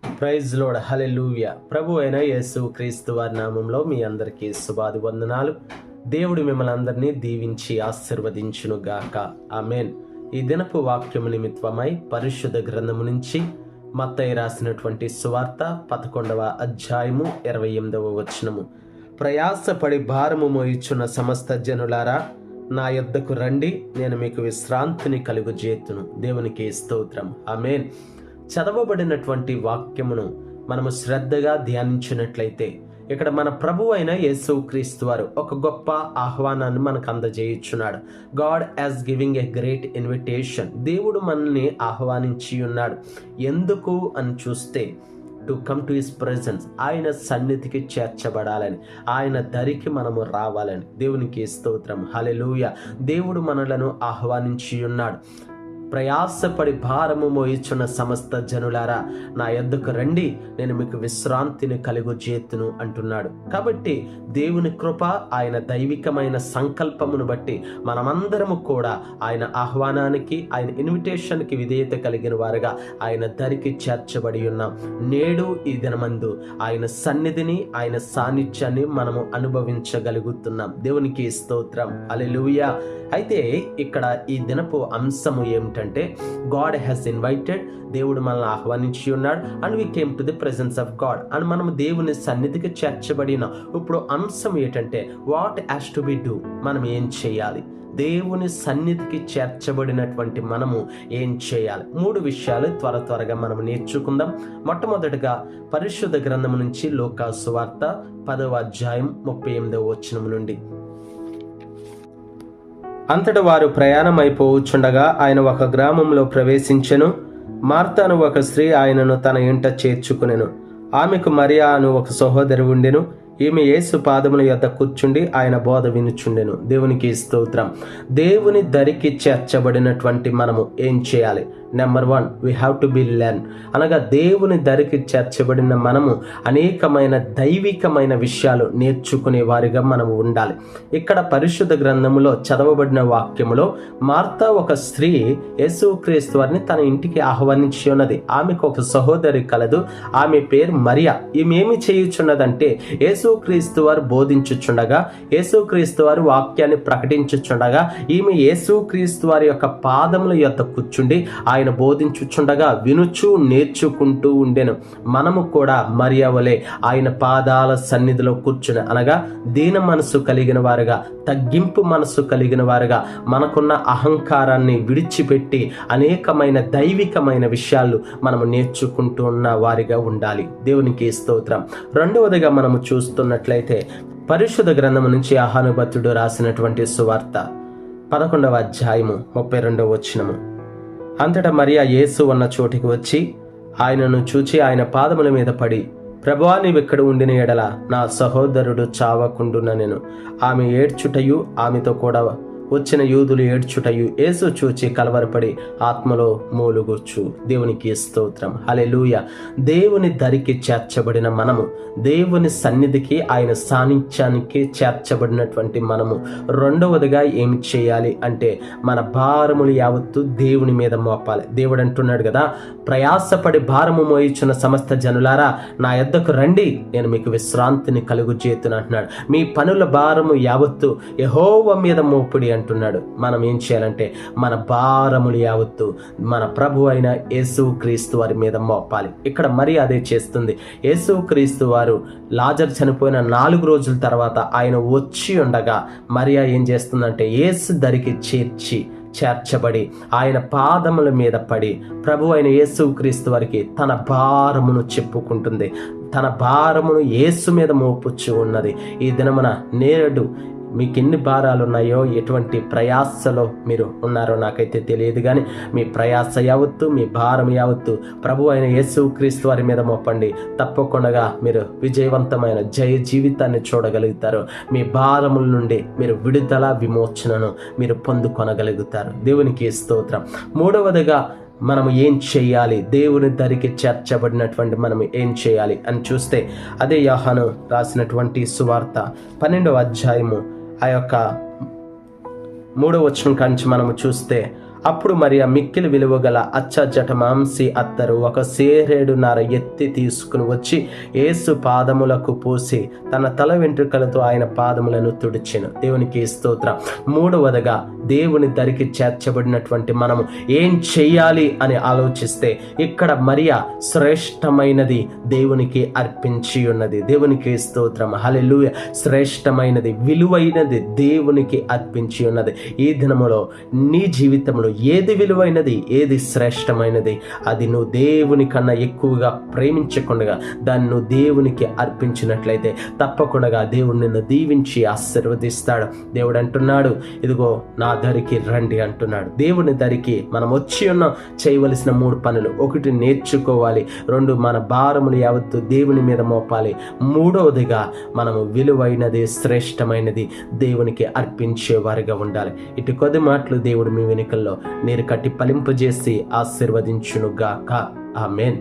Praise load హల్లెలూయా. ప్రభు అయిన యేసు క్రీస్తు వారి నామంలో మీ అందరికీ శుభాది వందనాలు. దేవుడు మిమ్మల్ని అందరినీ దీవించి ఆశీర్వదించును గాక. ఆమేన్. ఈ దినపు వాక్యము నిమిత్తమై పరిశుద్ధ గ్రంథము నుంచి మత్తయి రాసినటువంటి సువార్త 11వ అధ్యాయము 28వ వచనము. ప్రయాసపడి భారము మోయిచున్న సమస్త జనులారా, నా యొద్దకు రండి, నేను మీకు విశ్రాంతిని కలుగజేతును. దేవునికి స్తోత్రం. ఆమేన్. చదవబడినటువంటి వాక్యమును మనము శ్రద్ధగా ధ్యానించినట్లయితే ఇక్కడ మన ప్రభు అయిన యేసు క్రీస్తు వారు ఒక గొప్ప ఆహ్వానాన్ని మనకు అందజేయుచున్నాడు. God as giving a great invitation. దేవుడు మనల్ని ఆహ్వానించి ఉన్నాడు. ఎందుకు అని చూస్తే, to come to his presence, ఆయన సన్నిధికి చేర్చబడాలని, ఆయన దరికి మనము రావాలని. దేవునికి స్తోత్రం. హల్లెలూయా. దేవుడు మనలను ఆహ్వానించి ఉన్నాడు. ప్రయాసపడి భారము మోయిచున్న సమస్త జనులారా, నా యొద్దకు రండి, నేను మీకు విశ్రాంతిని కలుగజేతును అంటున్నాడు. కాబట్టి దేవుని కృప, ఆయన దైవికమైన సంకల్పమును బట్టి మనమందరము కూడా ఆయన ఆహ్వానానికి, ఆయన ఇన్విటేషన్కి విధేయత కలిగిన వారుగా ఆయన దరికి చేర్చబడి ఉన్నాం. నేడు ఈ దినమందు ఆయన సన్నిధిని, ఆయన సాన్నిధ్యాన్ని మనము అనుభవించగలుగుతున్నాం. దేవునికి స్తోత్రం. హల్లెలూయా. అయితే ఇక్కడ ఈ దినపు అంశము ఏమిటంటే, గాడ్ హ్యాస్ ఇన్వైటెడ్, దేవుడు మనల్ని ఆహ్వానించి ఉన్నాడు, and we came to the presence of God, and మనము దేవుని సన్నిధికి చేర్చబడిన. ఇప్పుడు అంశం ఏంటంటే, what has to be do, మనం ఏం చేయాలి? దేవుని సన్నిధికి చేర్చబడినటువంటి మనము ఏం చేయాలి? 3 విషయాలు త్వరగా మనం నేర్చుకుందాం. మొట్టమొదటిగా పరిశుద్ధ గ్రంథం నుంచి లూకా సువార్త 10వ అధ్యాయం 38వ వచనం నుండి. అంతట వారు ప్రయాణమైపోవచ్చుండగా ఆయన ఒక గ్రామంలో ప్రవేశించెను. మార్తాను ఒక స్త్రీ ఆయనను తన ఇంట చేర్చుకునెను. ఆమెకు మరియా అను ఒక సహోదరి ఉండెను. ఈమె యేసు పాదముల యొద్ద కూర్చుండి ఆయన బోధ వినుచుండెను. దేవునికి స్తోత్రం. దేవుని దరికి చేర్చబడినటువంటి మనము ఏం చేయాలి? Number 1, we have to be learn. అనగా దేవుని దరికి చేర్చబడిన మనము అనేకమైన దైవికమైన విషయాలు నేర్చుకునే వారిగా మనము ఉండాలి. ఇక్కడ పరిశుద్ధ గ్రంథములో చదవబడిన వాక్యములో మార్తా ఒక స్త్రీ యేసుక్రీస్తు వారిని తన ఇంటికి ఆహ్వానించి ఉన్నది. ఆమెకు ఒక సహోదరి కలదు. ఆమె పేరు మరియా. ఈమె ఏమి చేయుచున్నదంటే, యేసుక్రీస్తు వారు బోధించుచుండగా, యేసుక్రీస్తు వారు వాక్యాన్ని ప్రకటించుచుండగా, ఈమె యేసుక్రీస్తు వారి యొక్క పాదముల యొద్ద కూర్చుండి ఆయన బోధించుచుండగా వినుచు నేర్చుకుంటూ ఉండెను. మనము కూడా మరియా వలె ఆయన పాదాల సన్నిధిలో కూర్చుని, అనగా దీన మనసు కలిగిన వారుగా, తగ్గింపు మనసు కలిగిన వారుగా, మనకున్న అహంకారాన్ని విడిచిపెట్టి అనేకమైన దైవికమైన విషయాలు మనము నేర్చుకుంటూ ఉన్న వారిగా ఉండాలి. దేవునికి స్తోత్రం. రెండవదిగా మనము చూస్తున్నట్లయితే పరిశుద్ధ గ్రంథం నుంచి యోహాను భక్తుడు రాసినటువంటి సువార్త 11వ అధ్యాయము 32వ వచనము. అంతటా మరియా యేసు ఉన్న చోటికి వచ్చి ఆయనను చూచి ఆయన పాదముల మీద పడి, ప్రభువా, నీవెక్కడ ఉండిన ఎడల నా సహోదరుడు చావకుండుననెను. ఆమె ఏడ్చుటయు ఆమెతో కూడా వచ్చిన యూదులు ఏడ్చుటయు యేసు చూచి కలవరపడి ఆత్మలో మూలుగొచ్చు. దేవునికి స్తోత్రం. హల్లెలూయా. దేవుని దరికి చేర్చబడిన మనము, దేవుని సన్నిధికి, ఆయన సాన్నిధ్యానికి చేర్చబడినటువంటి మనము రెండవదిగా ఏమి చేయాలి అంటే, మన భారములు యావత్తు దేవుని మీద మోపాలి. దేవుడు అంటున్నాడు కదా, ప్రయాసపడి భారము మోయిచున్న సమస్త జనులారా, నా యొద్దకు రండి, నేను మీకు విశ్రాంతిని కలుగజేతును అంటున్నాడు. మీ పనుల భారము యావత్తు యెహోవా మీద మోపుడి అంటున్నాడు. మనం ఏం చేయాలంటే, మన భారములు యావత్తు మన ప్రభు అయిన యేసుక్రీస్తు వారి మీద మోపాలి. ఇక్కడ మరి అదే చేస్తుంది. యేసుక్రీస్తు వారు లాజరు చనిపోయిన 4 రోజుల తర్వాత ఆయన వచ్చి ఉండగా మరియా ఏం చేస్తుందంటే, యేసు దరికి చేర్చబడి ఆయన పాదముల మీద పడి ప్రభు అయిన యేసుక్రీస్తు వారికి తన భారమును చెప్పుకుంటుంది. తన భారమును యేసు మీద మోపుచ్చు ఉన్నది. ఈ దినమున నేడు మీకు ఎన్ని భారాలు ఉన్నాయో, ఎటువంటి ప్రయాసలో మీరు ఉన్నారో నాకైతే తెలియదు, కానీ మీ ప్రయాస యావత్తు, మీ భారం యావత్తు ప్రభు అయిన యేసుక్రీస్తు వారి మీద మోపండి. తప్పకుండా మీరు విజయవంతమైన జయ జీవితాన్ని చూడగలుగుతారు. మీ భారముల నుండి మీరు విడుదల, విమోచనను మీరు పొందుకొనగలుగుతారు. దేవునికి స్తోత్రం. మూడవదిగా మనము ఏం చేయాలి? దేవుని దరికి చేర్చబడినటువంటి మనము ఏం చేయాలి అని చూస్తే, అదే యోహాను రాసినటువంటి సువార్త 12వ అధ్యాయము ఆ యొక్క 3వ వచనం కాంచి మనము చూస్తే, అప్పుడు మరియ మిక్కిలి విలువ గల అచ్చజట మాంసి అత్తరు ఒక సేరేడున్నర ఎత్తి తీసుకుని వచ్చి యేసు పాదములకు పూసి తన తల వెంట్రుకలతో ఆయన పాదములను తుడిచెను. దేవునికి స్తోత్రం. మూడవదిగా దేవుని దరికి చేర్చబడినటువంటి మనము ఏం చెయ్యాలి అని ఆలోచిస్తే ఇక్కడ మరియ శ్రేష్టమైనది దేవునికి అర్పించి ఉన్నది. దేవునికి స్తోత్రం. హల్లెలూయా. శ్రేష్టమైనది, విలువైనది దేవునికి అర్పించి ఉన్నది. ఈ దినములో నీ జీవితంలో ఏది విలువైనది, ఏది శ్రేష్టమైనది, అది నువ్వు దేవుని కన్నా ఎక్కువగా ప్రేమించకుండా దాన్ని నువ్వు దేవునికి అర్పించినట్లయితే తప్పకుండా దేవుడు నిన్ను దీవించి ఆశీర్వదిస్తాడు. దేవుడు అంటున్నాడు, ఇదిగో నా దరికి రండి అంటున్నాడు. దేవుని దరికి మనం వచ్చి ఉన్నాం. చేయవలసిన 3 పనులు: 1 నేర్చుకోవాలి, 2 మన భారములు యావత్తు దేవుని మీద మోపాలి, 3వదిగా మనము విలువైనది, శ్రేష్టమైనది దేవునికి అర్పించే వారిగా ఉండాలి. ఇటు కొద్ది మాటలు దేవుడు మీ వెనుకల్లో నీరు కట్టి ఫలింపజేసి ఆశీర్వదించునుగాక. ఆమేన్.